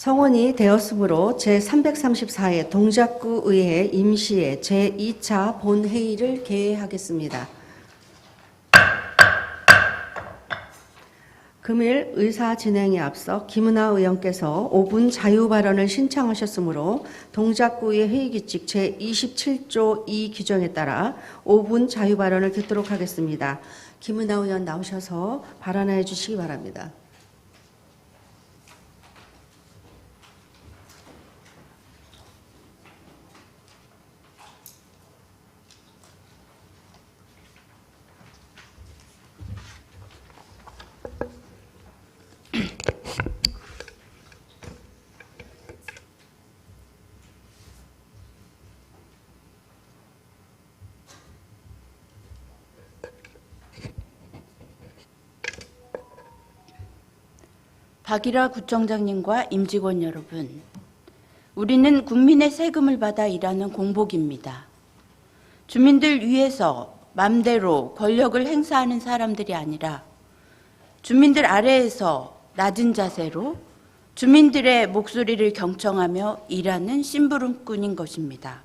성원이 되었으므로 제334회 동작구의회 임시회 제2차 본회의를 개회하겠습니다. 금일 의사 진행에 앞서 김은하 의원께서 5분 자유발언을 신청하셨으므로 동작구의회 회의규칙 제27조 2 규정에 따라 5분 자유발언을 듣도록 하겠습니다. 김은하 의원 나오셔서 발언해 주시기 바랍니다. 박일화 구청장님과 임직원 여러분, 우리는 국민의 세금을 받아 일하는 공복입니다. 주민들 위해서 맘대로 권력을 행사하는 사람들이 아니라 주민들 아래에서 낮은 자세로 주민들의 목소리를 경청하며 일하는 심부름꾼인 것입니다.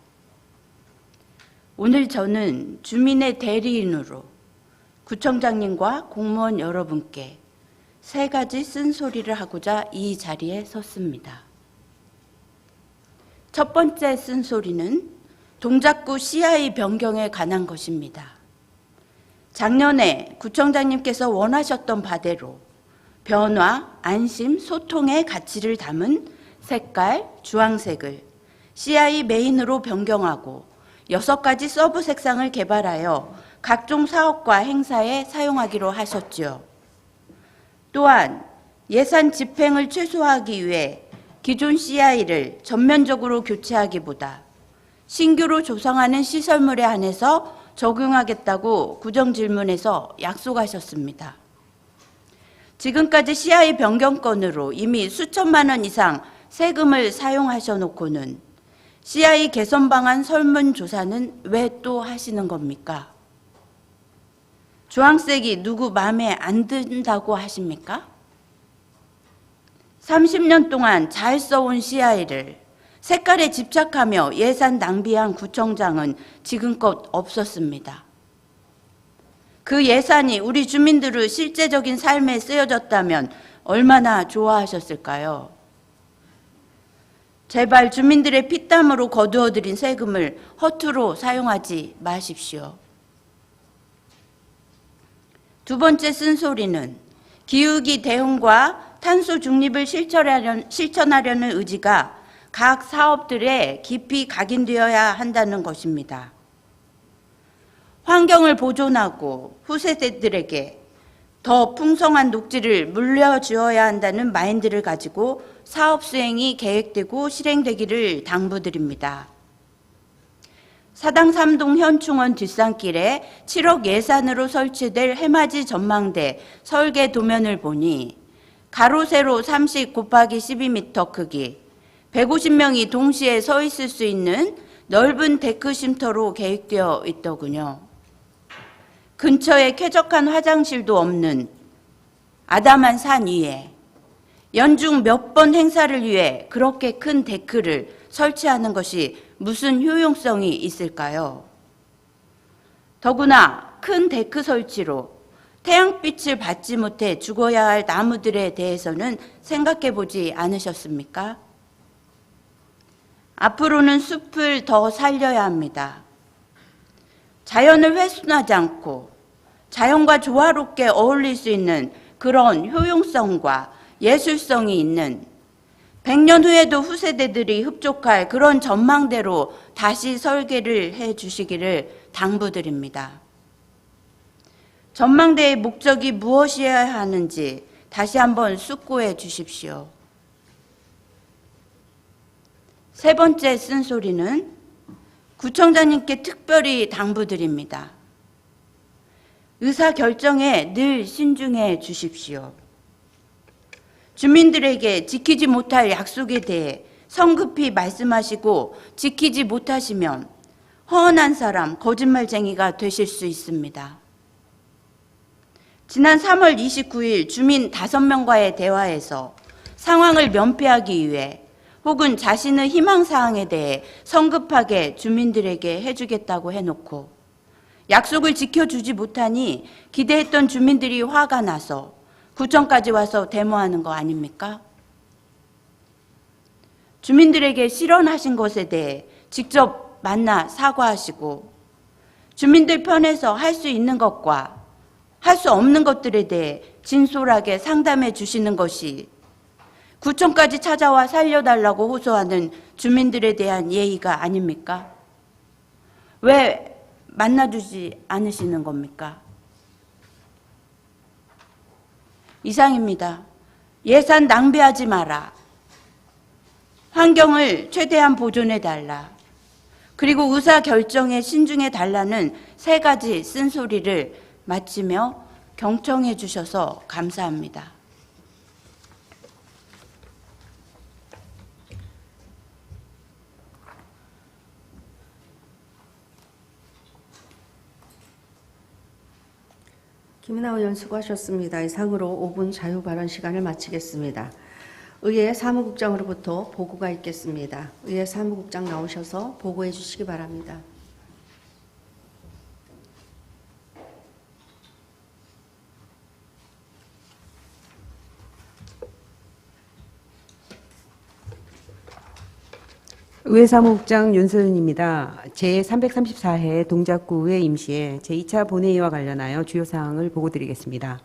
오늘 저는 주민의 대리인으로 구청장님과 공무원 여러분께 세 가지 쓴소리를 하고자 이 자리에 섰습니다. 첫 번째 쓴소리는 동작구 CI 변경에 관한 것입니다. 작년에 구청장님께서 원하셨던 바대로 변화, 안심, 소통의 가치를 담은 색깔, 주황색을 CI 메인으로 변경하고 6가지 서브 색상을 개발하여 각종 사업과 행사에 사용하기로 하셨지요. 또한 예산 집행을 최소화하기 위해 기존 CI를 전면적으로 교체하기보다 신규로 조성하는 시설물에 한해서 적용하겠다고 구정질문에서 약속하셨습니다. 지금까지 CI 변경 건으로 이미 수천만 원 이상 세금을 사용하셔놓고는 CI 개선 방안 설문조사는 왜 또 하시는 겁니까? 주황색이 누구 마음에 안 든다고 하십니까? 30년 동안 잘 써온 CI를 색깔에 집착하며 예산 낭비한 구청장은 지금껏 없었습니다. 그 예산이 우리 주민들의 실제적인 삶에 쓰여졌다면 얼마나 좋아하셨을까요? 제발 주민들의 피땀으로 거두어들인 세금을 허투루 사용하지 마십시오. 두 번째 쓴소리는 기후위기 대응과 탄소 중립을 실천하려는 의지가 각 사업들에 깊이 각인되어야 한다는 것입니다. 환경을 보존하고 후세대들에게 더 풍성한 녹지를 물려주어야 한다는 마인드를 가지고 사업 수행이 계획되고 실행되기를 당부드립니다. 사당 3동 현충원 뒷산길에 7억 예산으로 설치될 해맞이 전망대 설계 도면을 보니 가로 세로 30 곱하기 12m 크기 150명이 동시에 서 있을 수 있는 넓은 데크 쉼터로 계획되어 있더군요. 근처에 쾌적한 화장실도 없는 아담한 산 위에 연중 몇 번 행사를 위해 그렇게 큰 데크를 설치하는 것이 무슨 효용성이 있을까요? 더구나 큰 데크 설치로 태양빛을 받지 못해 죽어야 할 나무들에 대해서는 생각해 보지 않으셨습니까? 앞으로는 숲을 더 살려야 합니다. 자연을 훼손하지 않고 자연과 조화롭게 어울릴 수 있는 그런 효용성과 예술성이 있는 100년 후에도 후세대들이 흡족할 그런 전망대로 다시 설계를 해 주시기를 당부드립니다. 전망대의 목적이 무엇이어야 하는지 다시 한번 숙고해 주십시오. 세 번째 쓴소리는 구청장님께 특별히 당부드립니다. 의사결정에 늘 신중해 주십시오. 주민들에게 지키지 못할 약속에 대해 성급히 말씀하시고 지키지 못하시면 허언한 사람, 거짓말쟁이가 되실 수 있습니다. 지난 3월 29일 주민 5명과의 대화에서 상황을 면피하기 위해 혹은 자신의 희망사항에 대해 성급하게 주민들에게 해주겠다고 해놓고 약속을 지켜주지 못하니 기대했던 주민들이 화가 나서 구청까지 와서 데모하는 거 아닙니까? 주민들에게 실언하신 것에 대해 직접 만나 사과하시고 주민들 편에서 할 수 있는 것과 할 수 없는 것들에 대해 진솔하게 상담해 주시는 것이 구청까지 찾아와 살려달라고 호소하는 주민들에 대한 예의가 아닙니까? 왜 만나주지 않으시는 겁니까? 이상입니다. 예산 낭비하지 마라. 환경을 최대한 보존해달라. 그리고 의사결정에 신중해달라는 세 가지 쓴소리를 마치며 경청해 주셔서 감사합니다. 김은하 의원 수고하셨습니다. 이상으로 5분 자유 발언 시간을 마치겠습니다. 의회 사무국장으로부터 보고가 있겠습니다. 의회 사무국장 나오셔서 보고해 주시기 바랍니다. 의회 사무국장 윤소연입니다. 제334회 동작구의회 임시회 제2차 본회의와 관련하여 주요 사항을 보고드리겠습니다.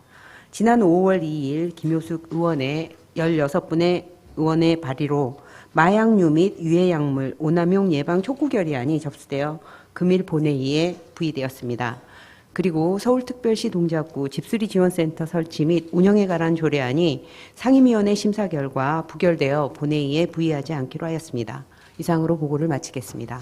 지난 5월 2일 김효숙 의원의 16분의 의원의 발의로 마약류 및 유해약물 오남용 예방 촉구 결의안이 접수되어 금일 본회의에 부의되었습니다. 그리고 서울특별시 동작구 집수리 지원센터 설치 및 운영에 관한 조례안이 상임위원회 심사 결과 부결되어 본회의에 부의하지 않기로 하였습니다. 이상으로 보고를 마치겠습니다.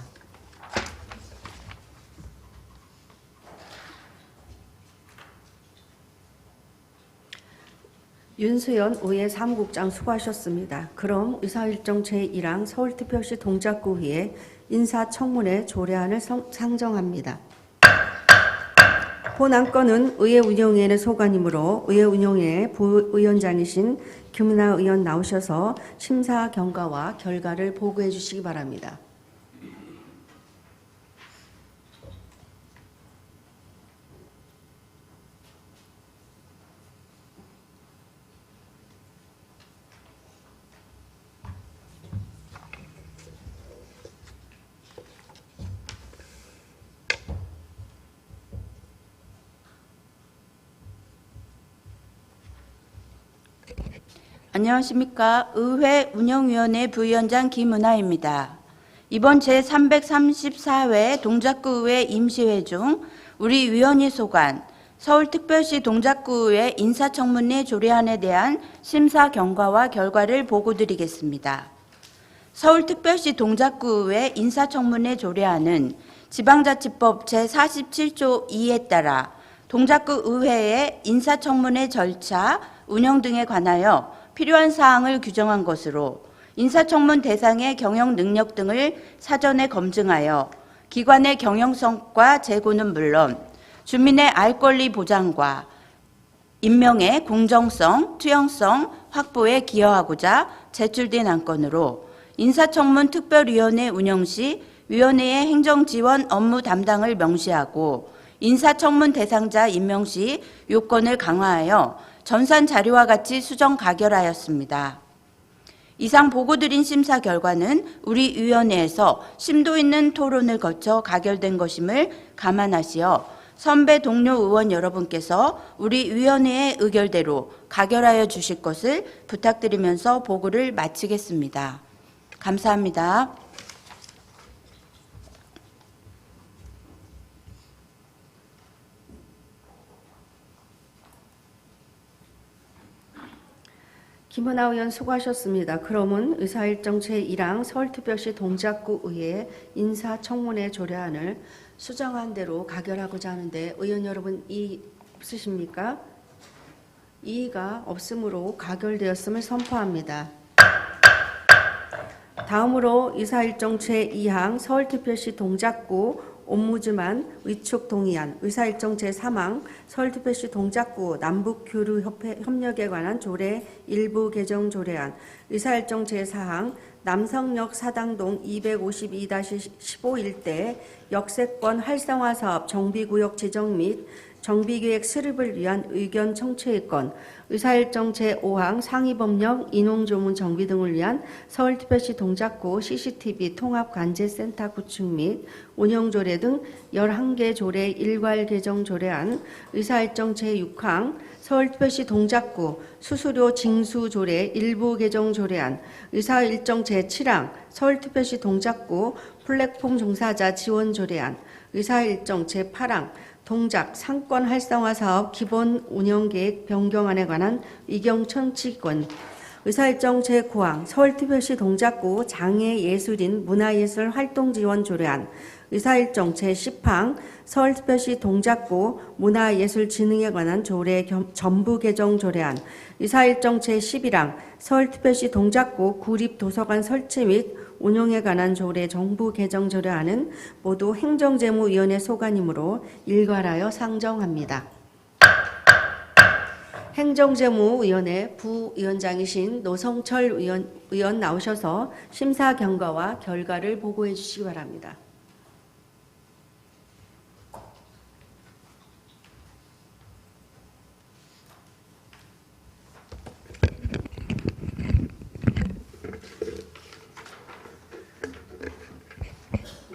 윤수연 의회 사무국장 수고하셨습니다. 그럼 의사일정 제1항 서울특별시 동작구의회 인사청문회 조례안을 상정합니다. 본 안건은 의회 운영위원회 소관이므로 의회 운영위원회 부위원장이신 김은하 의원 나오셔서 심사 경과와 결과를 보고해 주시기 바랍니다. 안녕하십니까. 의회 운영위원회 부위원장 김은하입니다. 이번 제334회 동작구의회 임시회 중 우리 위원회 소관 서울특별시 동작구의회 인사청문회 조례안에 대한 심사 경과와 결과를 보고드리겠습니다. 서울특별시 동작구의회 인사청문회 조례안은 지방자치법 제47조 2에 따라 동작구 의회의 인사청문회 절차, 운영 등에 관하여 필요한 사항을 규정한 것으로 인사청문 대상의 경영 능력 등을 사전에 검증하여 기관의 경영성과 재고는 물론 주민의 알 권리 보장과 임명의 공정성, 투영성 확보에 기여하고자 제출된 안건으로 인사청문 특별위원회 운영 시 위원회의 행정지원 업무 담당을 명시하고 인사청문 대상자 임명 시 요건을 강화하여 전산 자료와 같이 수정 가결하였습니다. 이상 보고드린 심사 결과는 우리 위원회에서 심도 있는 토론을 거쳐 가결된 것임을 감안하시어 선배 동료 의원 여러분께서 우리 위원회의 의결대로 가결하여 주실 것을 부탁드리면서 보고를 마치겠습니다. 감사합니다. 김은하 의원 수고하셨습니다. 그러면 의사일정 제1항 서울특별시 동작구의회 인사청문회 조례안을 수정한 대로 가결하고자 하는데 의원 여러분 이의 없으십니까? 이의가 없으므로 가결되었음을 선포합니다. 다음으로 의사일정 제2항 서울특별시 동작구 옴부즈만 위촉 동의안, 의사일정 제3항 서울특별시 동작구 남북교류협력에 관한 조례 일부 개정 조례안, 의사일정 제4항 남성역 사당동 252-15 일대 역세권 활성화 사업 정비구역 지정 및 정비계획 수립을 위한 의견 청취의건, 의사일정 제5항 상위법령 인용조문 정비 등을 위한 서울특별시 동작구 CCTV 통합관제센터 구축 및 운영조례 등 11개 조례 일괄 개정 조례안, 의사일정 제6항 서울특별시 동작구 수수료 징수 조례 일부 개정 조례안, 의사일정 제7항 서울특별시 동작구 플랫폼 종사자 지원 조례안, 의사일정 제8항 동작 상권 활성화 사업 기본 운영계획 변경안에 관한 의견 청취권, 의사일정 제9항 서울특별시 동작구 장애예술인 문화예술 활동 지원 조례안, 의사일정 제10항 서울특별시 동작구 문화예술진흥에 관한 조례 전부 개정 조례안, 의사일정 제11항 서울특별시 동작구 구립도서관 설치 및 운용에 관한 조례 정부 개정 조례안은 모두 행정재무위원회 소관이므로 일괄하여 상정합니다. 행정재무위원회 부위원장이신 노성철 의원 나오셔서 심사 경과와 결과를 보고해 주시기 바랍니다.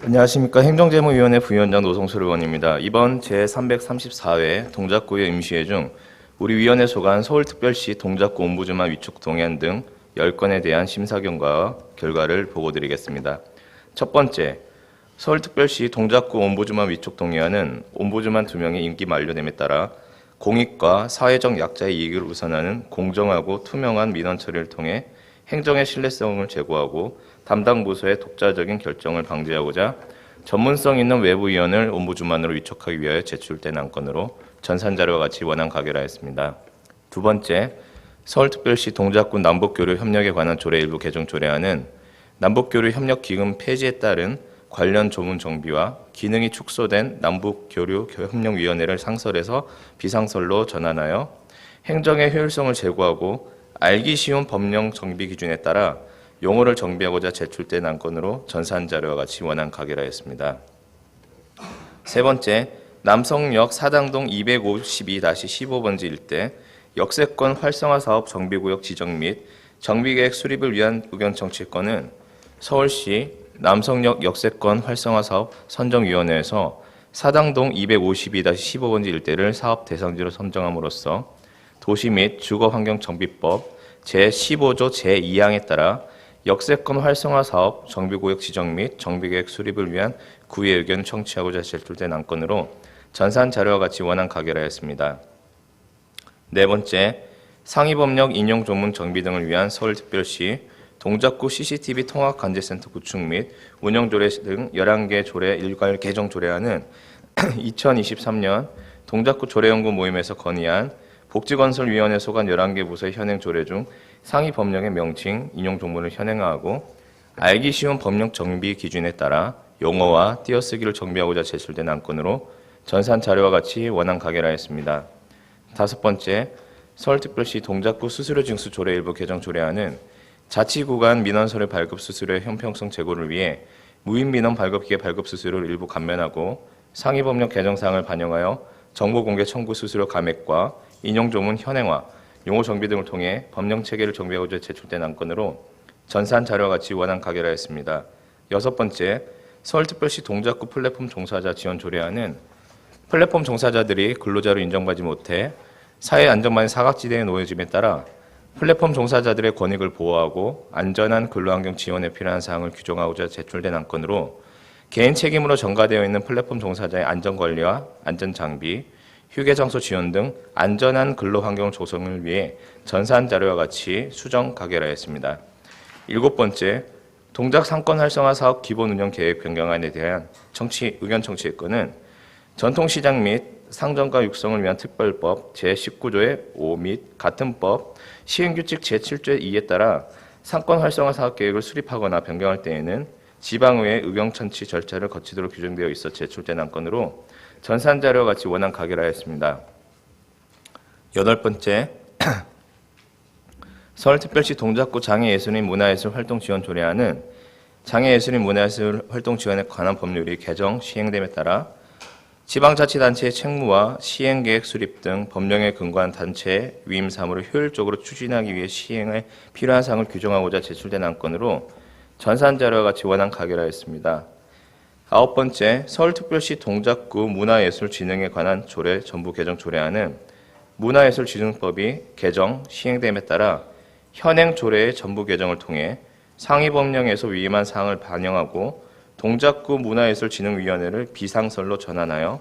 안녕하십니까. 행정재무위원회 부위원장 노성철 의원입니다. 이번 제334회 동작구의 임시회 중 우리 위원회 소관 서울특별시 동작구 옴부즈만 위촉 동의안 등 10건에 대한 심사 경과와 결과를 보고드리겠습니다. 첫 번째, 서울특별시 동작구 옴부즈만 위촉 동의안은 옴부즈만 2명의 임기 만료됨에 따라 공익과 사회적 약자의 이익을 우선하는 공정하고 투명한 민원 처리를 통해 행정의 신뢰성을 제고하고 담당 부서의 독자적인 결정을 방지하고자 전문성 있는 외부위원을 옴부즈만으로 위촉하기 위하여 제출된 안건으로 전산자료와 같이 원안 가결하였습니다. 두 번째, 서울특별시 동작구 남북교류 협력에 관한 조례 일부 개정 조례안은 남북교류 협력기금 폐지에 따른 관련 조문 정비와 기능이 축소된 남북교류 협력위원회를 상설해서 비상설로 전환하여 행정의 효율성을 제고하고 알기 쉬운 법령 정비 기준에 따라 용어를 정비하고자 제출된 안건으로 전산자료와 같이 원안 가결하였습니다. 세 번째, 남성역 사당동 252-15번지 일대 역세권 활성화 사업 정비구역 지정 및 정비계획 수립을 위한 의견 청취권은 서울시 남성역 역세권 활성화 사업 선정위원회에서 사당동 252-15번지 일대를 사업 대상지로 선정함으로써 도시 및 주거환경정비법 제15조 제2항에 따라 역세권 활성화 사업 정비구역 지정 및 정비계획 수립을 위한 구의 의견을 청취하고자 제출된 안건으로 전산 자료와 같이 원안 가결하였습니다. 네 번째, 상위법령 인용 조문 정비 등을 위한 서울특별시 동작구 CCTV 통합관제센터 구축 및 운영조례 등 11개 조례 일괄 개정 조례안은 2023년 동작구 조례연구 모임에서 건의한 복지건설위원회 소관 11개 부서의 현행 조례 중 상위 법령의 명칭, 인용 조문을 현행화하고 알기 쉬운 법령 정비 기준에 따라 용어와 띄어쓰기를 정비하고자 제출된 안건으로 전산 자료와 같이 원안 가결하였습니다. 다섯 번째, 서울특별시 동작구 수수료 징수 조례 일부 개정 조례안은 자치구간 민원서류 발급 수수료의 형평성 제고를 위해 무인민원 발급기계 발급 수수료를 일부 감면하고 상위 법령 개정 사항을 반영하여 정보 공개 청구 수수료 감액과 인용 조문 현행화, 용어 정비 등을 통해 법령 체계를 정비하고자 제출된 안건으로 전산 자료와 같이 원안 가결하였습니다. 여섯 번째, 서울특별시 동작구 플랫폼 종사자 지원 조례안은 플랫폼 종사자들이 근로자로 인정받지 못해 사회 안전망의 사각지대에 놓여짐에 따라 플랫폼 종사자들의 권익을 보호하고 안전한 근로환경 지원에 필요한 사항을 규정하고자 제출된 안건으로 개인 책임으로 전가되어 있는 플랫폼 종사자의 안전관리와 안전장비, 휴게장소 지원 등 안전한 근로환경 조성을 위해 전산 자료와 같이 수정 가결하였습니다. 일곱 번째, 동작 상권 활성화 사업 기본 운영 계획 변경안에 대한 의견 청취의 건은 전통시장 및 상점가 육성을 위한 특별법 제19조의 5 및 같은 법 시행규칙 제7조의 2에 따라 상권 활성화 사업 계획을 수립하거나 변경할 때에는 지방의회 의경천치 절차를 거치도록 규정되어 있어 제출된 안건으로 전산자료와 같이 원안 가결하였습니다. 8번째, 서울특별시 동작구 장애예술인 문화예술 활동 지원 조례안은 장애예술인 문화예술 활동 지원에 관한 법률이 개정, 시행됨에 따라 지방자치단체의 책무와 시행계획 수립 등 법령에 근거한 단체의 위임 사무를 효율적으로 추진하기 위해 시행에 필요한 사항을 규정하고자 제출된 안건으로 전산자료와 같이 원안 가결하였습니다. 9번째, 서울특별시 동작구 문화예술진흥에 관한 조례 전부 개정 조례안은 문화예술진흥법이 개정, 시행됨에 따라 현행 조례의 전부 개정을 통해 상위 법령에서 위임한 사항을 반영하고 동작구 문화예술진흥위원회를 비상설로 전환하여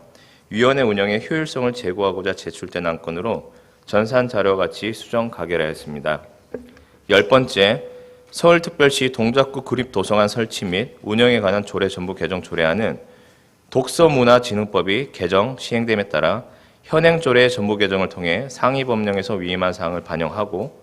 위원회 운영의 효율성을 제고하고자 제출된 안건으로 전산자료와 같이 수정 가결하였습니다. 10번째, 서울특별시 동작구 구립도서관 설치 및 운영에 관한 조례 전부 개정 조례안은 독서문화진흥법이 개정, 시행됨에 따라 현행 조례의 전부 개정을 통해 상위 법령에서 위임한 사항을 반영하고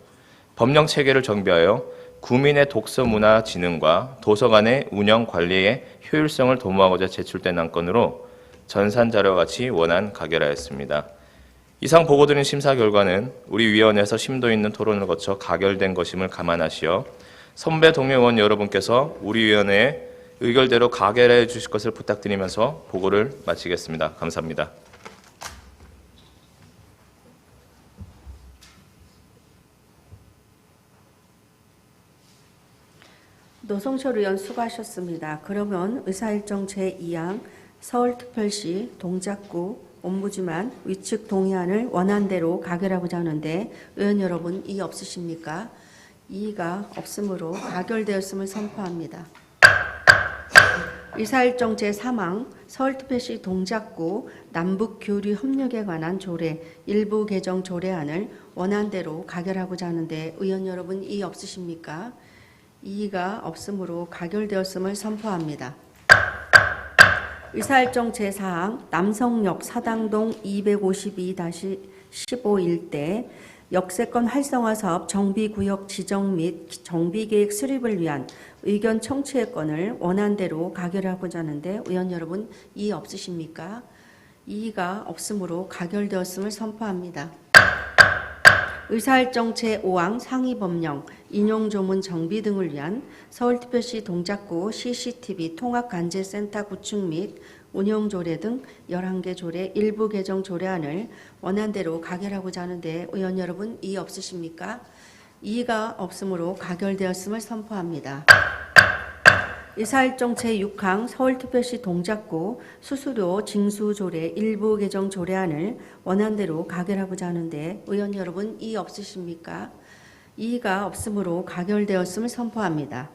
법령 체계를 정비하여 구민의 독서 문화 진흥과 도서관의 운영 관리의 효율성을 도모하고자 제출된 안건으로 전산자료와 같이 원안 가결하였습니다. 이상 보고드린 심사 결과는 우리 위원회에서 심도 있는 토론을 거쳐 가결된 것임을 감안하시어 선배 동료 의원 여러분께서 우리 위원회의 의결대로 가결해 주실 것을 부탁드리면서 보고를 마치겠습니다. 감사합니다. 노성철 의원 수고하셨습니다. 그러면 의사일정 제2항 서울특별시 동작구 옴부즈만 위측 동의안을 원안대로 가결하고자 하는데 의원 여러분 이의 없으십니까? 이의가 없으므로 가결되었음을 선포합니다. 의사일정 제3항 서울특별시 동작구 남북교류 협력에 관한 조례 일부 개정 조례안을 원안대로 가결하고자 하는데 의원 여러분 이의 없으십니까? 이의가 없으므로 가결되었음을 선포합니다. 의사일정 제4항 남성역 사당동 252-15 일대 역세권 활성화 사업 정비구역 지정 및 정비계획 수립을 위한 의견 청취의 건을 원안대로 가결하고자 하는데 의원 여러분 이의 없으십니까? 이의가 없으므로 가결되었음을 선포합니다. 의사일정 제5항 상위법령 인용조문 정비 등을 위한 서울특별시 동작구 CCTV 통합관제센터 구축 및 운영조례 등 11개 조례 일부 개정 조례안을 원안대로 가결하고자 하는데 의원 여러분 이의 없으십니까? 이의가 없으므로 가결되었음을 선포합니다. 의사일정 제6항 서울특별시 동작구 수수료 징수조례 일부 개정 조례안을 원안대로 가결하고자 하는데 의원 여러분 이의 없으십니까? 이의가 없으므로 가결되었음을 선포합니다.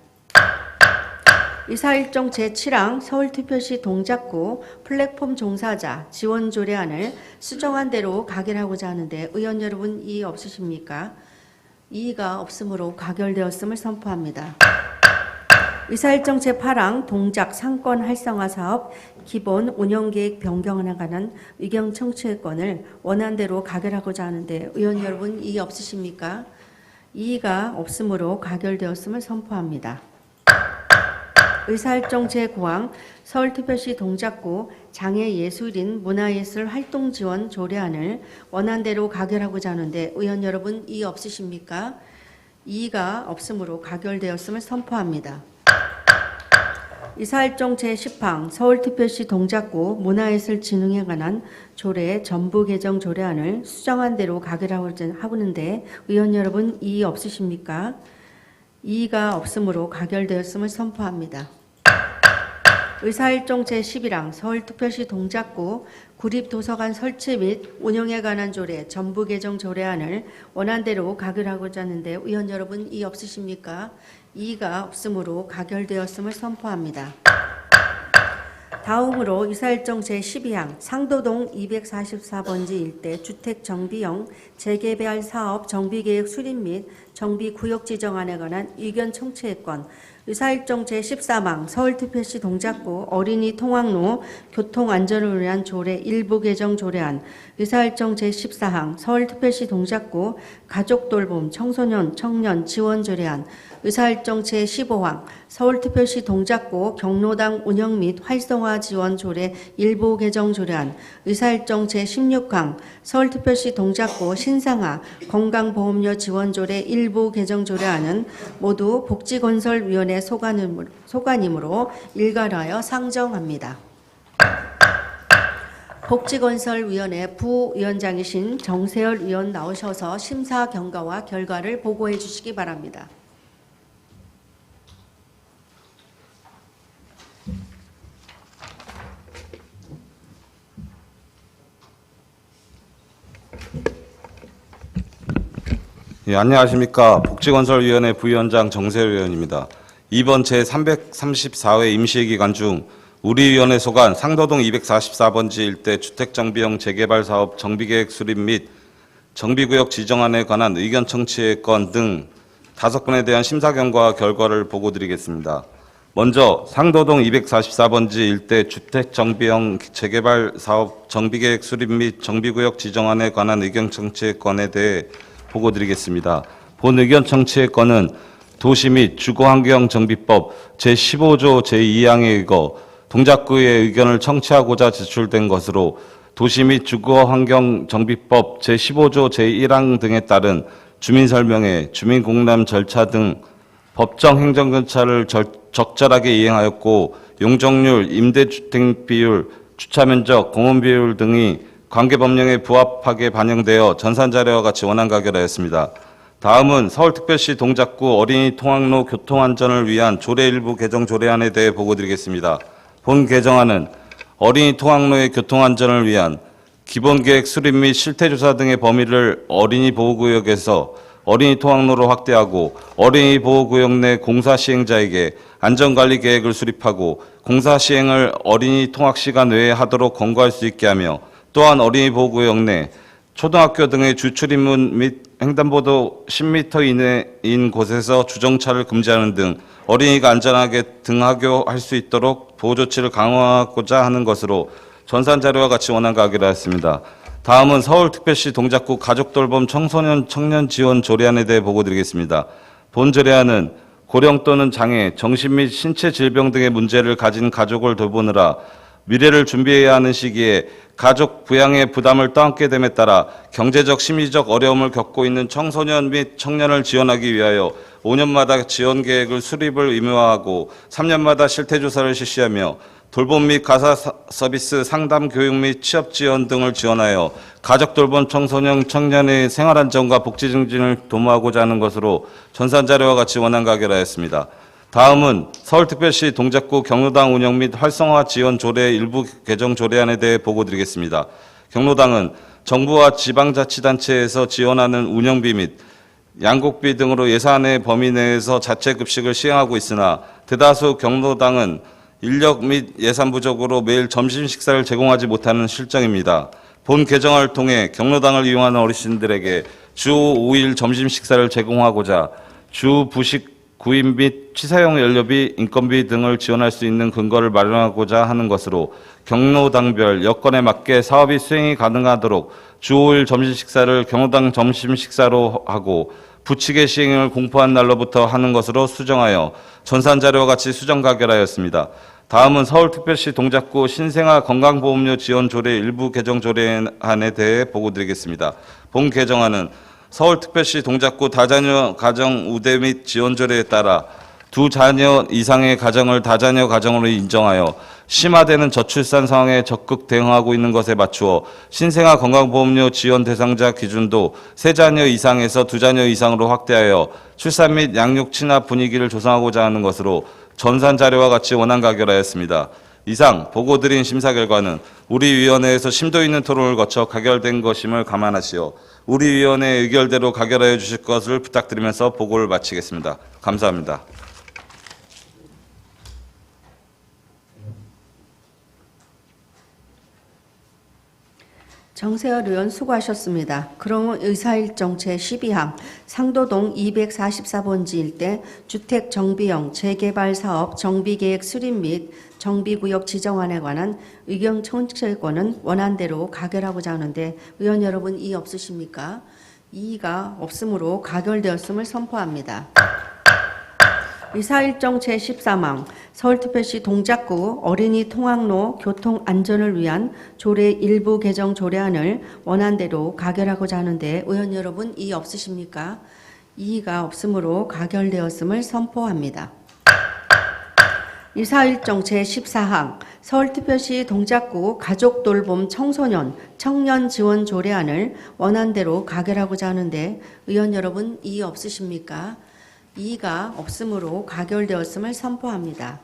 의사일정 제7항 서울특별시 동작구 플랫폼 종사자 지원 조례안을 수정한 대로 가결하고자 하는데 의원 여러분 이의 없으십니까? 이의가 없으므로 가결되었음을 선포합니다. 의사일정 제8항 동작 상권 활성화 사업 기본 운영계획 변경안에 관한 의견 청취의 건을 원안대로 가결하고자 하는데 의원 여러분 이의 없으십니까? 이의가 없으므로 가결되었음을 선포합니다. 의사일정 제9항 서울특별시 동작구 장애예술인 문화예술 활동 지원 조례안을 원안대로 가결하고자 하는데 의원 여러분 이의 없으십니까? 이의가 없으므로 가결되었음을 선포합니다. 의사일정 제10항 서울특별시 동작구 문화예술 진흥에 관한 조례 전부 개정 조례안을 수정한 대로 가결하고자 하는데 의원 여러분 이의 없으십니까? 이의가 없으므로 가결되었음을 선포합니다. 의사일정 제11항 서울특별시 동작구 구립도서관 설치 및 운영에 관한 조례 전부 개정 조례안을 원안대로 가결하고자 하는데 의원 여러분 이의 없으십니까? 이의가 없으므로 가결되었음을 선포합니다. 다음으로 의사일정 제12항 상도동 244번지 일대 주택정비형 재개발 사업 정비계획 수립 및 정비구역 지정안에 관한 의견 청취의 건, 의사일정 제14망 서울특별시 동작구 어린이 통학로 교통안전을 위한 조례 일부 개정 조례안, 의사일정 제14항 서울특별시 동작구 가족돌봄 청소년 청년 지원 조례안, 의사일정 제15항 서울특별시 동작구 경로당 운영 및 활성화 지원 조례 일부 개정 조례안, 의사일정 제16항 서울특별시 동작구 신상화 건강보험료 지원 조례 일부 개정 조례안은 모두 복지건설위원회 소관이므로 일괄하여 상정합니다. 복지건설위원회 부위원장이신 정세열 위원 나오셔서 심사 경과와 결과를 보고해 주시기 바랍니다. 예, 안녕하십니까. 복지건설위원회 부위원장 정세열 위원입니다. 이번 제334회 임시회 기간 중 우리 위원회 소관 상도동 244번지 일대 주택정비형 재개발 사업 정비계획 수립 및 정비구역 지정안에 관한 의견 청취의 건 등 5건에 대한 심사 경과 결과를 보고드리겠습니다. 먼저 상도동 244번지 일대 주택정비형 재개발 사업 정비계획 수립 및 정비구역 지정안에 관한 의견 청취의 건에 대해 보고드리겠습니다. 본 의견 청취의 건은 도시 및 주거환경정비법 제15조 제2항에 의거 동작구의 의견을 청취하고자 제출된 것으로 도시 및 주거환경정비법 제15조 제1항 등에 따른 주민설명회, 주민공람 절차 등 법정 행정절차를 적절하게 이행하였고 용적률, 임대주택 비율, 주차면적, 공원 비율 등이 관계법령에 부합하게 반영되어 전산자료와 같이 원안 가결하였습니다. 다음은 서울특별시 동작구 어린이 통학로 교통안전을 위한 조례 일부 개정 조례안에 대해 보고드리겠습니다. 본 개정안은 어린이 통학로의 교통안전을 위한 기본계획 수립 및 실태조사 등의 범위를 어린이 보호구역에서 어린이 통학로로 확대하고 어린이 보호구역 내 공사 시행자에게 안전관리 계획을 수립하고 공사 시행을 어린이 통학시간 외에 하도록 권고할 수 있게 하며 또한 어린이 보호구역 내 초등학교 등의 주출입문 및 횡단보도 10m 이내인 곳에서 주정차를 금지하는 등 어린이가 안전하게 등하교할 수 있도록 보호조치를 강화하고자 하는 것으로 전산자료와 같이 원안 가결하였습니다. 다음은 서울특별시 동작구 가족돌봄 청소년 청년 지원 조례안에 대해 보고드리겠습니다. 본 조례안은 고령 또는 장애, 정신 및 신체 질병 등의 문제를 가진 가족을 돌보느라 미래를 준비해야 하는 시기에 가족 부양의 부담을 떠안게 됨에 따라 경제적, 심리적 어려움을 겪고 있는 청소년 및 청년을 지원하기 위하여 5년마다 지원 계획을 수립을 의무화하고 3년마다 실태조사를 실시하며 돌봄 및 가사 서비스, 상담, 교육 및 취업 지원 등을 지원하여 가족 돌봄 청소년, 청년의 생활 안정과 복지 증진을 도모하고자 하는 것으로 전산자료와 같이 원안 가결하였습니다. 다음은 서울특별시 동작구 경로당 운영 및 활성화 지원 조례 일부 개정 조례안에 대해 보고드리겠습니다. 경로당은 정부와 지방자치단체에서 지원하는 운영비 및 양곡비 등으로 예산의 범위 내에서 자체급식을 시행하고 있으나 대다수 경로당은 인력 및 예산 부족으로 매일 점심 식사를 제공하지 못하는 실정입니다. 본 개정을 통해 경로당을 이용하는 어르신들에게 주 5일 점심 식사를 제공하고자 주 부식 구입 및 취사용 연료비, 인건비 등을 지원할 수 있는 근거를 마련하고자 하는 것으로 경로당별 여건에 맞게 사업이 수행이 가능하도록 주 5일 점심 식사를 경로당 점심 식사로 하고 부칙의 시행을 공포한 날로부터 하는 것으로 수정하여 전산자료와 같이 수정 가결하였습니다. 다음은 서울특별시 동작구 신생아 건강보험료 지원 조례 일부 개정 조례안에 대해 보고드리겠습니다. 본 개정안은 서울특별시 동작구 다자녀 가정 우대 및 지원 조례에 따라 두 자녀 이상의 가정을 다자녀 가정으로 인정하여 심화되는 저출산 상황에 적극 대응하고 있는 것에 맞추어 신생아 건강보험료 지원 대상자 기준도 3자녀 이상에서 2자녀 이상으로 확대하여 출산 및 양육 친화 분위기를 조성하고자 하는 것으로 전산 자료와 같이 원안 가결하였습니다. 이상 보고드린 심사 결과는 우리 위원회에서 심도 있는 토론을 거쳐 가결된 것임을 감안하시어 우리 위원회 의결대로 가결하여 주실 것을 부탁드리면서 보고를 마치겠습니다. 감사합니다. 정세열 의원 수고하셨습니다. 그럼 의사일정 제12항 상도동 244번지 일대 주택정비형 재개발사업 정비계획 수립 및 정비구역 지정안에 관한 의견 청취권은 원안대로 가결하고자 하는데 의원 여러분 이의 없으십니까? 이의가 없으므로 가결되었음을 선포합니다. 의사일정 제13항 서울특별시 동작구 어린이 통학로 교통 안전을 위한 조례 일부 개정 조례안을 원안대로 가결하고자 하는데 의원 여러분 이의 없으십니까? 이의가 없으므로 가결되었음을 선포합니다. 의사일정 제14항 서울특별시 동작구 가족돌봄 청소년 청년 지원 조례안을 원안대로 가결하고자 하는데 의원 여러분 이의 없으십니까? 이의가 없으므로 가결되었음을 선포합니다.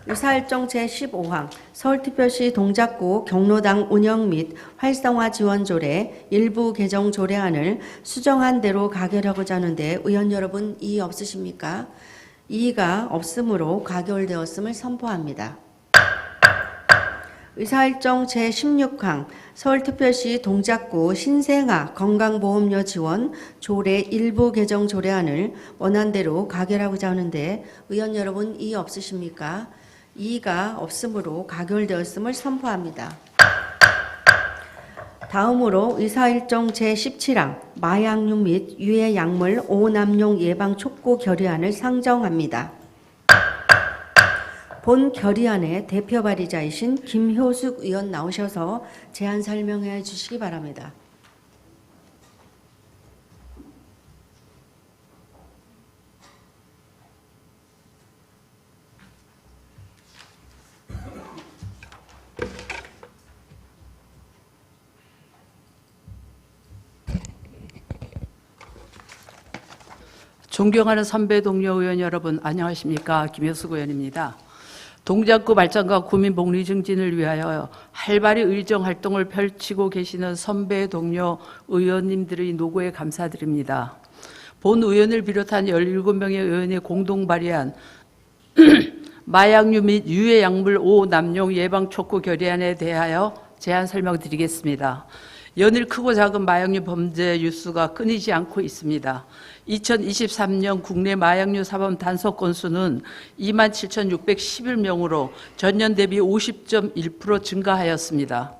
의사일정 제15항 서울특별시 동작구 경로당 운영 및 활성화 지원 조례 일부 개정 조례안을 수정한 대로 가결하고자 하는데 의원 여러분 이의 없으십니까? 이의가 없으므로 가결되었음을 선포합니다. 의사일정 제16항 서울특별시 동작구 신생아 건강보험료 지원 조례 일부 개정 조례안을 원안대로 가결하고자 하는데 의원 여러분 이의 없으십니까? 이의가 없으므로 가결되었음을 선포합니다. 다음으로 의사일정 제17항 마약류 및 유해 약물 오남용 예방 촉구 결의안을 상정합니다. 본 결의안의 대표 발의자이신 김효숙 의원 나오셔서 제안 설명해 주시기 바랍니다. 존경하는 선배 동료 의원 여러분 안녕하십니까? 김효숙 의원입니다. 동작구 발전과 구민복리 증진을 위하여 활발히 의정활동을 펼치고 계시는 선배 동료 의원님들의 노고에 감사드립니다. 본 의원을 비롯한 17명의 의원이 공동 발의한 마약류 및 유해 약물 오남용 예방 촉구 결의안에 대하여 제안 설명드리겠습니다. 연일 크고 작은 마약류 범죄 뉴스가 끊이지 않고 있습니다. 2023년 국내 마약류 사범 단속 건수는 27,611명으로 전년 대비 50.1% 증가하였습니다.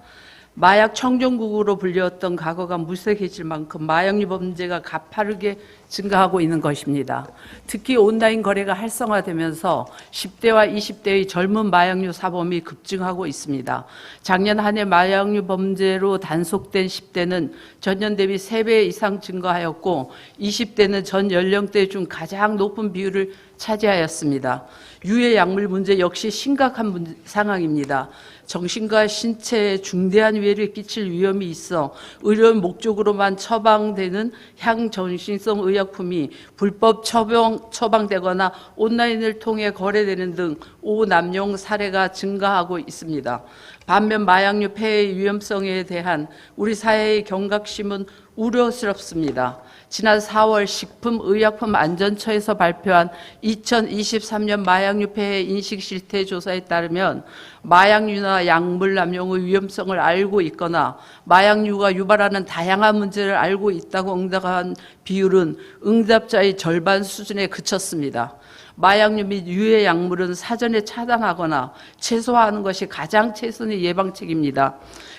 마약 청정국으로 불렸던 과거가 무색해질 만큼 마약류 범죄가 가파르게 증가하고 있는 것입니다. 특히 온라인 거래가 활성화되면서 10대와 20대의 젊은 마약류 사범이 급증하고 있습니다. 작년 한 해 마약류 범죄로 단속된 10대는 전년 대비 3배 이상 증가하였고 20대는 전 연령대 중 가장 높은 비율을 차지하였습니다. 유해 약물 문제 역시 심각한 상황입니다. 정신과 신체에 중대한 위해를 끼칠 위험이 있어 의료 목적으로만 처방되는 향정신성 의약품이 불법 처방되거나 온라인을 통해 거래되는 등 오남용 사례가 증가하고 있습니다. 반면 마약류 폐해의 위험성에 대한 우리 사회의 경각심은 우려스럽습니다. 지난 4월 식품의약품안전처에서 발표한 2023년 마약류 폐해 인식 실태 조사에 따르면 마약류나 약물 남용의 위험성을 알고 있거나 마약류가 유발하는 다양한 문제를 알고 있다고 응답한 비율은 응답자의 절반 수준에 그쳤습니다. 마약류 및 유해 약물은 사전에 차단하거나 최소화하는 것이 가장 최선의 예방책입니다.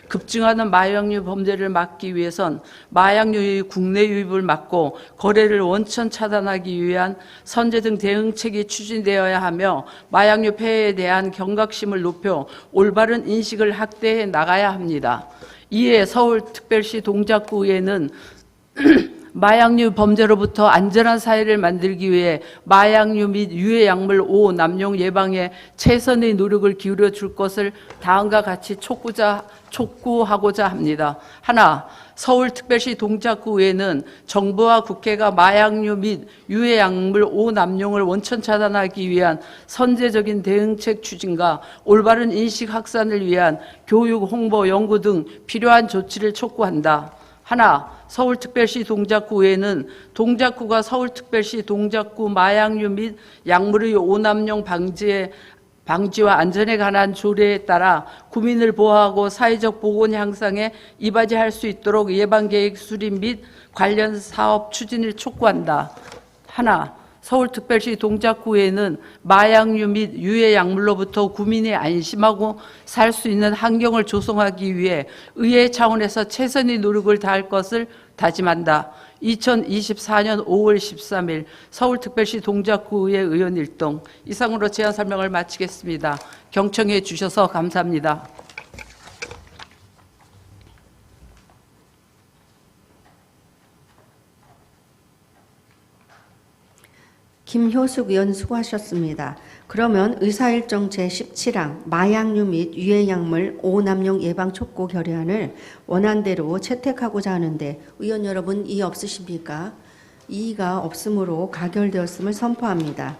급증하는 마약류 범죄를 막기 위해선 마약류의 국내 유입을 막고 거래를 원천 차단하기 위한 선제 등 대응책이 추진되어야 하며 마약류 폐해에 대한 경각심을 높여 올바른 인식을 확대해 나가야 합니다. 이에 서울특별시 동작구에는 마약류 범죄로부터 안전한 사회를 만들기 위해 마약류 및 유해 약물 오남용 예방에 최선의 노력을 기울여 줄 것을 다음과 같이 촉구하고자 합니다. 하나, 서울특별시 동작구에는 정부와 국회가 마약류 및 유해 약물 오남용을 원천 차단하기 위한 선제적인 대응책 추진과 올바른 인식 확산을 위한 교육, 홍보, 연구 등 필요한 조치를 촉구한다. 하나, 서울특별시 동작구에는 동작구가 서울특별시 동작구 마약류 및 약물의 오남용 방지에 방지와 안전에 관한 조례에 따라 구민을 보호하고 사회적 보건 향상에 이바지할 수 있도록 예방계획 수립 및 관련 사업 추진을 촉구한다. 하나, 서울특별시 동작구에는 마약류 및 유해 약물로부터 구민이 안심하고 살 수 있는 환경을 조성하기 위해 의회 차원에서 최선의 노력을 다할 것을 다짐한다. 2024년 5월 13일 서울특별시 동작구의회 의원 일동. 이상으로 제안 설명을 마치겠습니다. 경청해 주셔서 감사합니다. 김효숙 의원 수고하셨습니다. 그러면 의사일정 제17항 마약류 및 유해약물 5남용 예방 촉구 결의안을 원안대로 채택하고자 하는데 의원 여러분 이의 없으십니까? 이의가 없으므로 가결되었음을 선포합니다.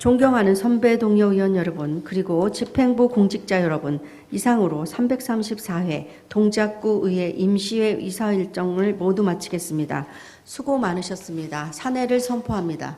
존경하는 선배 동료 의원 여러분 그리고 집행부 공직자 여러분 이상으로 334회 동작구 의회 임시회 의사일정을 모두 마치겠습니다. 수고 많으셨습니다. 산회를 선포합니다.